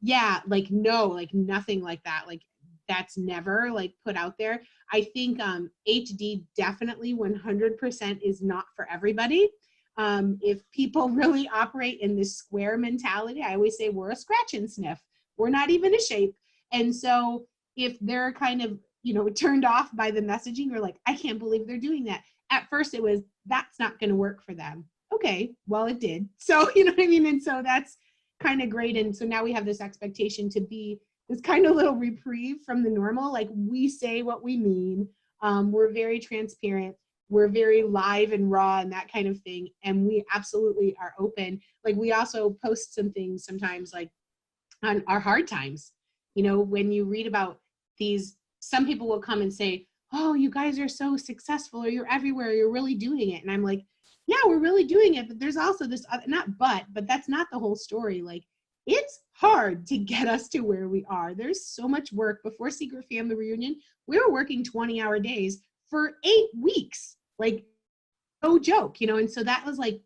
Yeah, like, no, like nothing like that. Like, that's never like put out there. I think HD definitely 100% is not for everybody. If people really operate in this square mentality, I always say we're a scratch and sniff. We're not even a shape. And so if they're kind of, you know, turned off by the messaging, or like, I can't believe they're doing that. At first it was, that's not going to work for them. Okay, well, it did. So, you know what I mean? And so that's kind of great. And so now we have this expectation to be this kind of little reprieve from the normal. Like, we say what we mean. We're very transparent. We're very live and raw and that kind of thing. And we absolutely are open. Like, we also post some things sometimes, like on our hard times. You know, when you read about these, some people will come and say, oh, you guys are so successful, or you're everywhere, you're really doing it. And I'm like, yeah, we're really doing it. But there's also this, but that's not the whole story. Like, it's hard to get us to where we are. There's so much work. Before Secret Family Reunion, we were working 20-hour days for 8 weeks. Like, no joke, you know? And so that was like,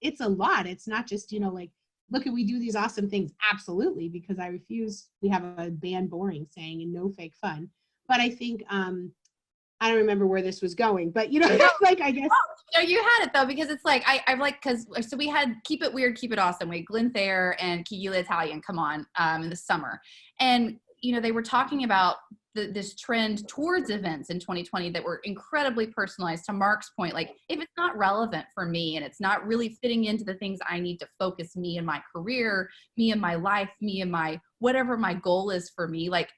it's a lot. It's not just, you know, like, look, we do these awesome things. Absolutely. Because I refuse, we have a ban boring saying, and no fake fun. But I think, I don't remember where this was going, but you know, like, I guess. No, you had it though, because it's like, I like, cause so we had Keep It Weird, Keep It Awesome. We had Glenn Thayer and Kigula Italian come on in the summer. And, you know, they were talking about this trend towards events in 2020 that were incredibly personalized. To Mark's point, like, if it's not relevant for me and it's not really fitting into the things I need to focus me in my career, me in my life, me in my, whatever my goal is for me, like,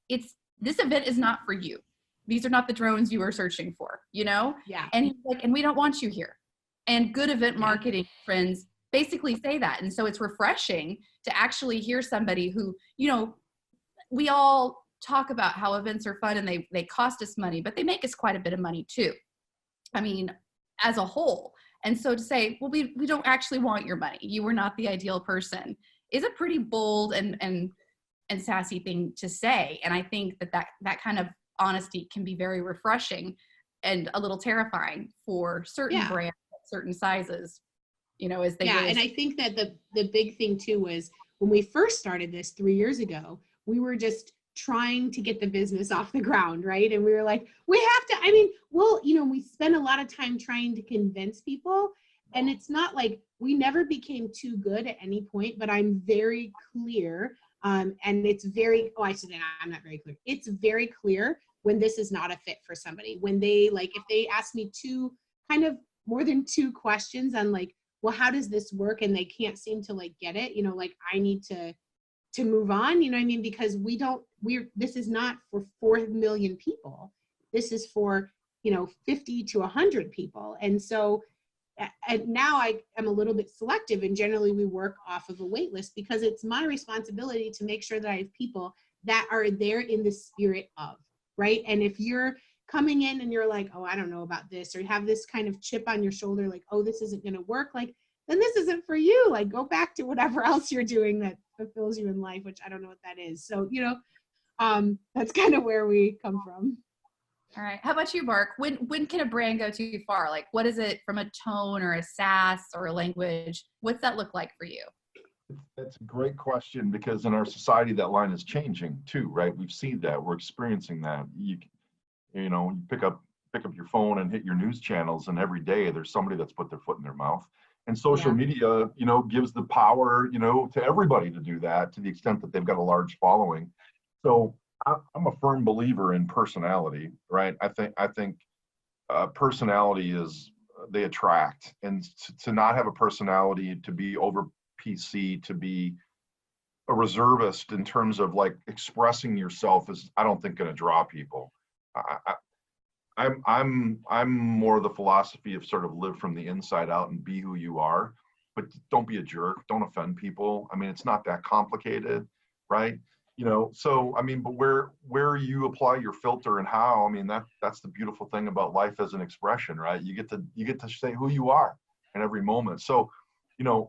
this event is not for you. These are not the drones you are searching for, you know? Yeah. And he's like, and we don't want you here. And good event marketing friends basically say that. And so it's refreshing to actually hear somebody who, you know, we all talk about how events are fun and they cost us money, but they make us quite a bit of money too. I mean, as a whole. And so to say, well, we don't actually want your money, you were not the ideal person, is a pretty bold and sassy thing to say. And I think that kind of honesty can be very refreshing and a little terrifying for certain brands, certain sizes, you know, as they really. And I think that the big thing too was when we first started this 3 years ago, we were just trying to get the business off the ground, right? And we were like, we have to, I mean, well, you know, we spend a lot of time trying to convince people, and it's not like we never became too good at any point, but I'm very clear. And it's very, I'm not very clear. It's very clear when this is not a fit for somebody. When they, like, if they ask me more than two questions on like, well, how does this work? And they can't seem to like get it, you know, like, I need to move on, you know what I mean? Because this is not for 4 million people. This is for, you know, 50 to 100 people. And so, and now I am a little bit selective, and generally we work off of a wait list because it's my responsibility to make sure that I have people that are there in the spirit of, right? And if you're coming in and you're like, oh, I don't know about this, or you have this kind of chip on your shoulder, like, oh, this isn't going to work, like, then this isn't for you. Like, go back to whatever else you're doing that fulfills you in life, which I don't know what that is. So, you know, that's kind of where we come from. All right. How about you, Mark? When can a brand go too far? Like, what is it from a tone or a sass or a language? What's that look like for you? That's a great question, because in our society, that line is changing too, right? We've seen that. We're experiencing that. You know, you pick up your phone and hit your news channels, and every day there's somebody that's put their foot in their mouth. And social media, you know, gives the power, you know, to everybody to do that, to the extent that they've got a large following. So I'm a firm believer in personality, right? I think personality is, they attract, and to not have a personality, to be over PC, to be a reservist in terms of like expressing yourself, is, I don't think, going to draw people. I'm more of the philosophy of sort of live from the inside out and be who you are, but don't be a jerk. Don't offend people. I mean, it's not that complicated, right? So I mean, but where you apply your filter and how, I mean, that's the beautiful thing about life as an expression, right? You get to say who you are in every moment. So,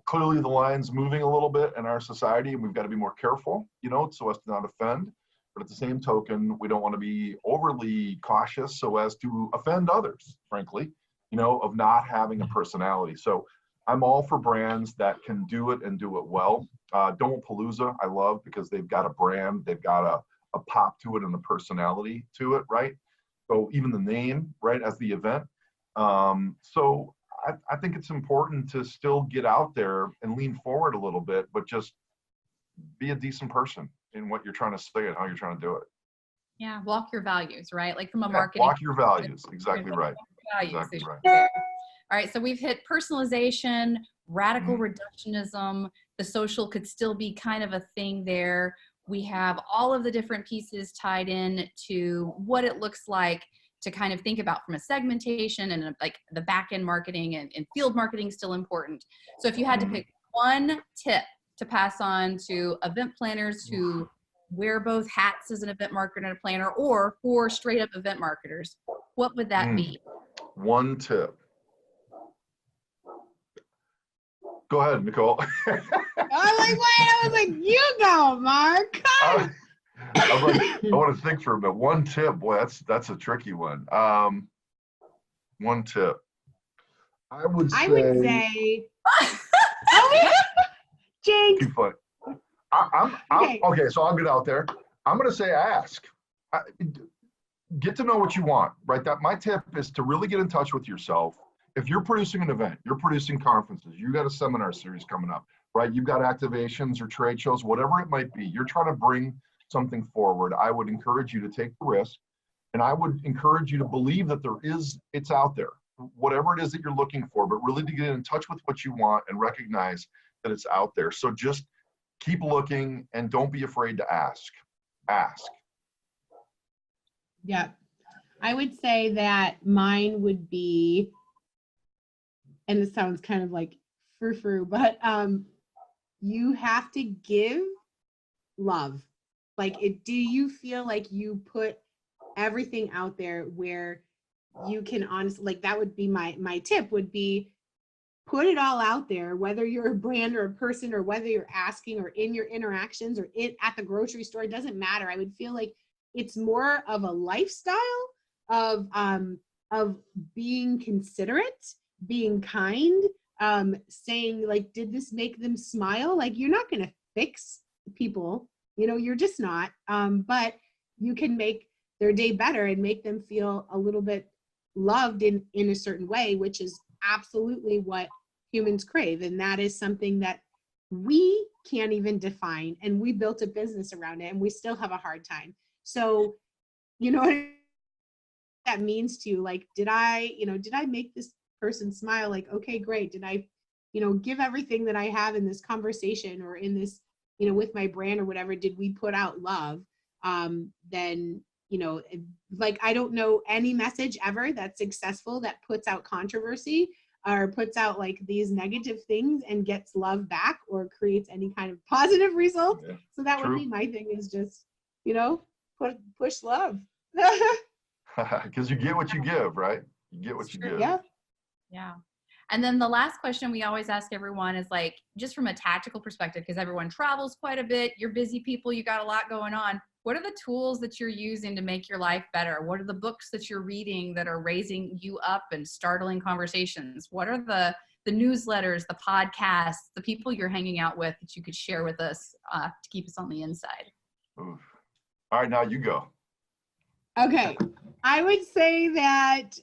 clearly the line's moving a little bit in our society, and we've got to be more careful, so as to not offend. But at the same token, we don't want to be overly cautious so as to offend others, frankly, of not having a personality. So I'm all for brands that can do it and do it well. Domopalooza, I love, because they've got a brand, they've got a pop to it and a personality to it, right? So even the name, right, as the event. So I think it's important to still get out there and lean forward a little bit, but just be a decent person in what you're trying to say and how you're trying to do it. Yeah, walk your values, right? Like from a marketing. Walk your values, exactly right. Exactly right. All right, so we've hit personalization, radical reductionism. The social could still be kind of a thing there. We have all of the different pieces tied in to what it looks like to kind of think about from a segmentation and like the back end marketing and field marketing still important. So if you had to pick one tip to pass on to event planners who wear both hats as an event marketer and a planner, or for straight up event marketers, what would that be? One tip. Go ahead, Nicole. I was like, you go, Mark. I want to think for a bit. One tip, boy, that's a tricky one. One tip. I would say. Jinx. Too funny. Okay, so I'll get out there. I'm going to say ask. Get to know what you want, right? My tip is to really get in touch with yourself. If you're producing an event, you're producing conferences, you got a seminar series coming up, right? You've got activations or trade shows, whatever it might be. You're trying to bring something forward. I would encourage you to take the risk, and I would encourage you to believe that it's out there, whatever it is that you're looking for, but really to get in touch with what you want and recognize that it's out there. So just keep looking and don't be afraid to ask. Ask. Yeah. I would say that mine would be, and this sounds kind of like frou-frou, but you have to give love. Like, do you feel like you put everything out there where you can honestly, like, that would be my tip would be, put it all out there, whether you're a brand or a person, or whether you're asking or in your interactions or at the grocery store, it doesn't matter. I would feel like it's more of a lifestyle of being considerate, being kind, saying like, did this make them smile? Like, you're not going to fix people, you're just not, but you can make their day better and make them feel a little bit loved in a certain way, which is absolutely what humans crave. And that is something that we can't even define. And we built a business around it and we still have a hard time. So, what that means to you, like, did I make this person smile? Like, okay, great. Did I, give everything that I have in this conversation or in this, with my brand or whatever? Did we put out love? Then, like, I don't know any message ever that's successful that puts out controversy or puts out like these negative things and gets love back or creates any kind of positive result. Yeah, so that would be my thing, is just, push love. Because you get what you give, right? You get what you give. Yeah. Yeah. And then the last question we always ask everyone is like, just from a tactical perspective, because everyone travels quite a bit, you're busy people, you got a lot going on. What are the tools that you're using to make your life better? What are the books that you're reading that are raising you up and startling conversations? What are the newsletters, the podcasts, the people you're hanging out with that you could share with us to keep us on the inside? Oof. All right, now you go. Okay. I would say that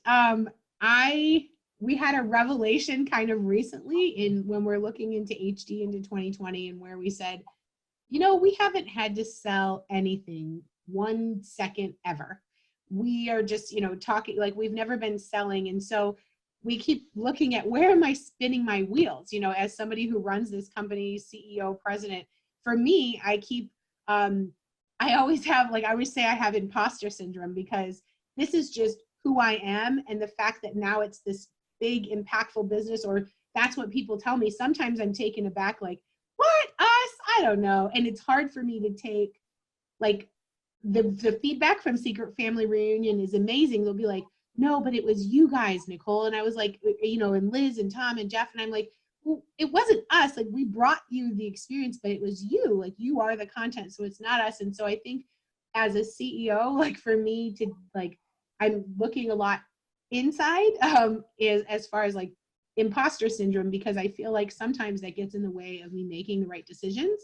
we had a revelation kind of recently when we're looking into HD into 2020, and where we said, we haven't had to sell anything 1 second ever. We are just, talking, like, we've never been selling. And so we keep looking at, where am I spinning my wheels? As somebody who runs this company, CEO, president, for me, I keep, I always have, like, I always say I have imposter syndrome, because this is just who I am, and the fact that now it's this big impactful business, or that's what people tell me. Sometimes I'm taken aback, like, what, us? I don't know. And it's hard for me to take, like, the feedback from Secret Family Reunion is amazing. They'll be like, no, but it was you guys, Nicole. And I was like, you know, and Liz and Tom and Jeff, and I'm like, well, it wasn't us. Like, we brought you the experience, but it was you. Like, you are the content, so it's not us. And so I think as a CEO, like, for me to, like, I'm looking a lot inside, is as far as like imposter syndrome, because I feel like sometimes that gets in the way of me making the right decisions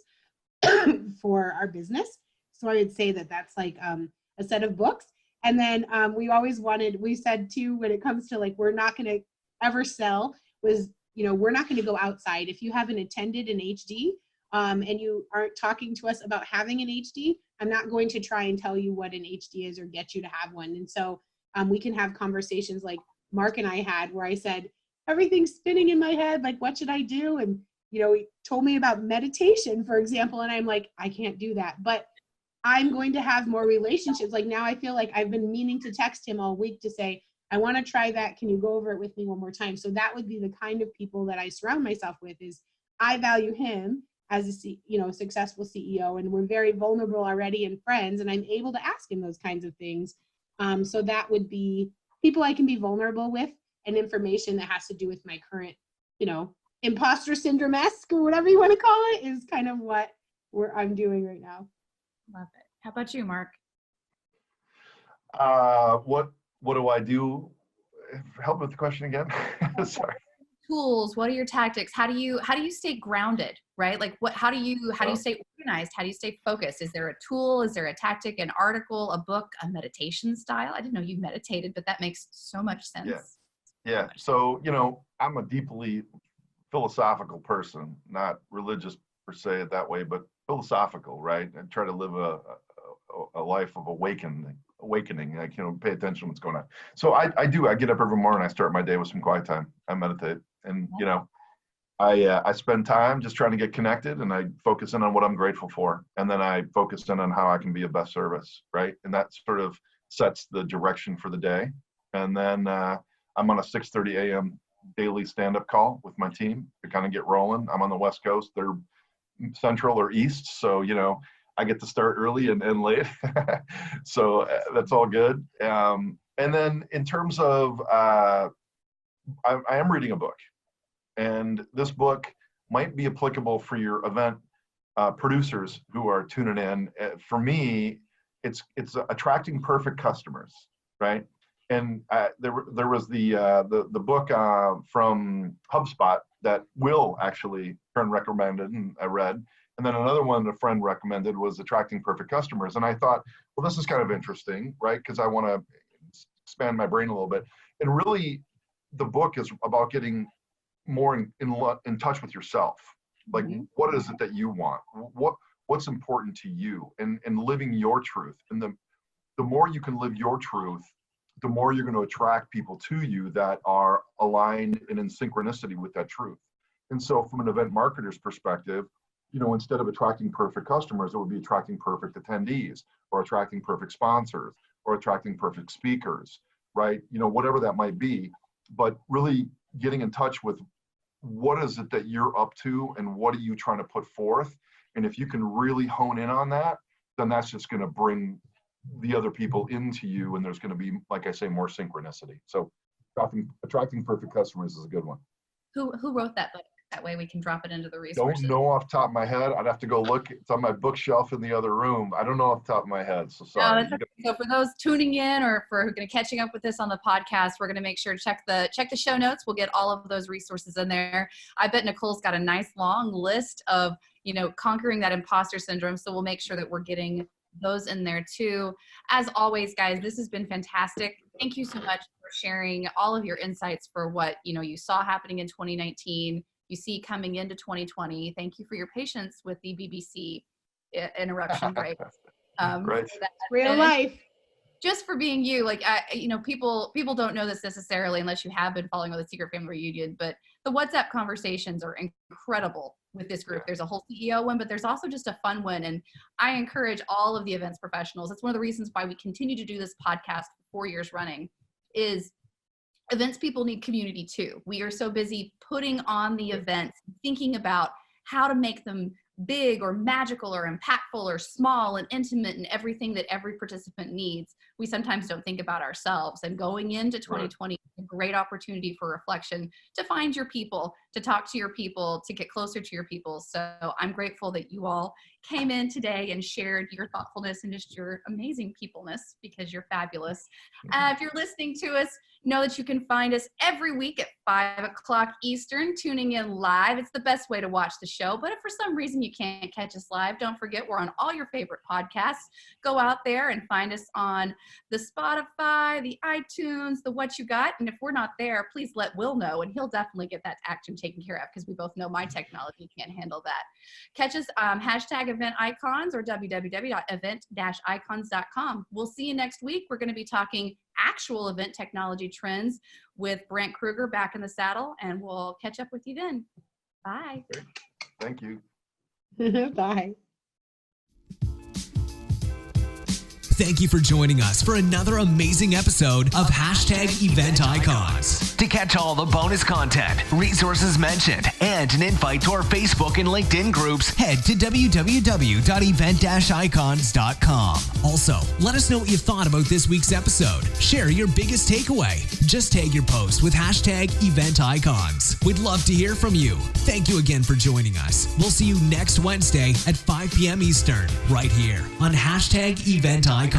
for our business. So I would say that that's like a set of books. And then we said too, when it comes to like, we're not going to ever sell, was, you know, we're not going to go outside. If you haven't attended an HD and you aren't talking to us about having an HD, I'm not going to try and tell you what an HD is or get you to have one. And so we can have conversations like Mark and I had, where I said, everything's spinning in my head. Like, what should I do? And, you know, he told me about meditation, for example. And I'm like, I can't do that. But I'm going to have more relationships. Like, now I feel like I've been meaning to text him all week to say, I want to try that. Can you go over it with me one more time? So that would be the kind of people that I surround myself with. Is I value him as a successful CEO, and we're very vulnerable already and friends, and I'm able to ask him those kinds of things. So that would be people I can be vulnerable with, and information that has to do with my current, you know, imposter syndrome-esque, or whatever you want to call it, is kind of what I'm doing right now. Love it. How about you, Mark? What do I do? Help with the question again. Sorry. Tools, what are your tactics? How do you stay grounded, right? Like, how do you stay organized? How do you stay focused? Is there a tool? Is there a tactic, an article, a book, a meditation style? I didn't know you meditated, but that makes so much sense. Yeah. So, you know, I'm a deeply philosophical person, not religious per se that way, but philosophical, right? I try to live a life of awakening. Like, you know, pay attention to what's going on. So I get up every morning. I start my day with some quiet time. I meditate, and you know, I spend time just trying to get connected, and I focus in on what I'm grateful for, and then I focus in on how I can be of best service, right? And that sort of sets the direction for the day. And then I'm on a 6:30 a.m. daily stand-up call with my team to kind of get rolling. I'm on the West Coast. They're Central or East, so you know, I get to start early and end late. So that's all good. And then in terms of, I am reading a book, and this book might be applicable for your event producers who are tuning in. For me, it's attracting perfect customers, right? And there was the book from HubSpot that Will actually recommended, and I read. And then another one a friend recommended was Attracting Perfect Customers. And I thought, well, this is kind of interesting, right? Because I want to expand my brain a little bit. And really, the book is about getting more in touch with yourself. Like, what is it that you want? What's important to you? And living your truth. And the more you can live your truth, the more you're going to attract people to you that are aligned and in synchronicity with that truth. And so from an event marketer's perspective, you know, instead of attracting perfect customers, it would be attracting perfect attendees, or attracting perfect sponsors, or attracting perfect speakers, right? You know, whatever that might be, but really getting in touch with what is it that you're up to and what are you trying to put forth. And if you can really hone in on that, then that's just going to bring the other people into you, and there's going to be, like I say, more synchronicity. So attracting perfect customers is a good one. Who wrote that book? That way we can drop it into the resources. Don't know off the top of my head. I'd have to go look. It's on my bookshelf in the other room. I don't know off the top of my head, so sorry. Okay. So for those tuning in, or for catching up with this on the podcast, we're going to make sure to check the show notes. We'll get all of those resources in there. I bet Nicole's got a nice long list of, you know, conquering that imposter syndrome. So we'll make sure that we're getting those in there too. As always, guys, this has been fantastic. Thank you so much for sharing all of your insights for what, you know, you saw happening in 2019. You see coming into 2020. Thank you for your patience with the BBC interruption, right? Great. Real life. Just for being you, like, you know, people don't know this necessarily unless you have been following with the Secret Family Reunion, but the WhatsApp conversations are incredible with this group. There's a whole CEO one, but there's also just a fun one. And I encourage all of the events professionals. It's one of the reasons why we continue to do this podcast for 4 years running, is events people need community too. We are so busy putting on the events, thinking about how to make them big or magical or impactful or small and intimate and everything that every participant needs. We sometimes don't think about ourselves, and going into 2020 is a great opportunity for reflection, to find your people, to talk to your people, to get closer to your people. So I'm grateful that you all came in today and shared your thoughtfulness and just your amazing peopleness, because you're fabulous. If you're listening to us, know that you can find us every week at 5 o'clock Eastern, tuning in live. It's the best way to watch the show. But if for some reason you can't catch us live, don't forget we're on all your favorite podcasts. Go out there and find us on the Spotify, the iTunes, the What You Got. And if we're not there, please let Will know, and he'll definitely get that action taken care of, because we both know my technology can't handle that. Catch us hashtag event icons or www.event-icons.com. We'll see you next week. We're going to be talking actual event technology trends with Brant Kruger back in the saddle, and we'll catch up with you then. Bye. Thank you. Bye. Thank you for joining us for another amazing episode of Hashtag Event Icons. To catch all the bonus content, resources mentioned, and an invite to our Facebook and LinkedIn groups, Head to www.event-icons.com. Also, let us know what you thought about this week's episode. Share your biggest takeaway. Just tag your post with hashtag Event Icons. We'd love to hear from you. Thank you again for joining us. We'll see you next Wednesday at 5 p.m. Eastern, right here on Hashtag Event Icons.